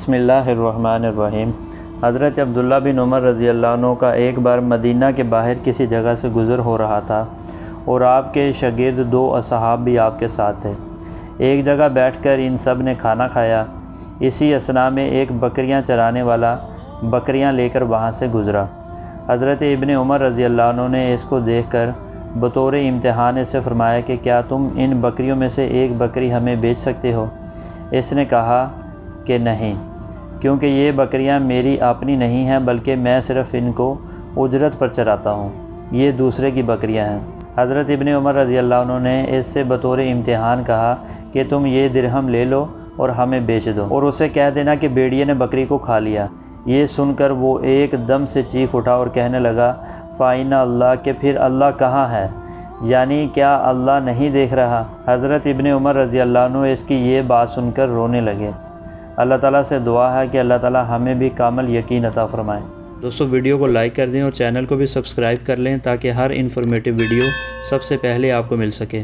بسم اللہ الرحمن الرحیم۔ حضرت عبداللہ بن عمر رضی اللہ عنہ کا ایک بار مدینہ کے باہر کسی جگہ سے گزر ہو رہا تھا اور آپ کے شاگرد 2 اصحاب بھی آپ کے ساتھ تھے۔ ایک جگہ بیٹھ کر ان سب نے کھانا کھایا۔ اسی اثناء میں ایک بکریاں چرانے والا بکریاں لے کر وہاں سے گزرا۔ حضرت ابن عمر رضی اللہ عنہ نے اس کو دیکھ کر بطور امتحان اس سے فرمایا کہ کیا تم ان بکریوں میں سے ایک بکری ہمیں بیچ سکتے ہو؟ اس نے کہا کہ نہیں، کیونکہ یہ بکریاں میری اپنی نہیں ہیں بلکہ میں صرف ان کو اجرت پر چراتا ہوں، یہ دوسرے کی بکریاں ہیں۔ حضرت ابن عمر رضی اللہ عنہ نے اس سے بطور امتحان کہا کہ تم یہ درہم لے لو اور ہمیں بیچ دو، اور اسے کہہ دینا کہ بھیڑیے نے بکری کو کھا لیا۔ یہ سن کر وہ ایک دم سے چیخ اٹھا اور کہنے لگا فَإِنَّ اللہ، کہ پھر اللہ کہاں ہے؟ یعنی کیا اللہ نہیں دیکھ رہا؟ حضرت ابن عمر رضی اللہ عنہ اس کی یہ بات سن کر رونے لگے۔ اللہ تعالیٰ سے دعا ہے کہ اللہ تعالیٰ ہمیں بھی کامل یقین عطا فرمائے۔ دوستو ویڈیو کو لائک کر دیں اور چینل کو بھی سبسکرائب کر لیں تاکہ ہر انفارمیٹیو ویڈیو سب سے پہلے آپ کو مل سکے۔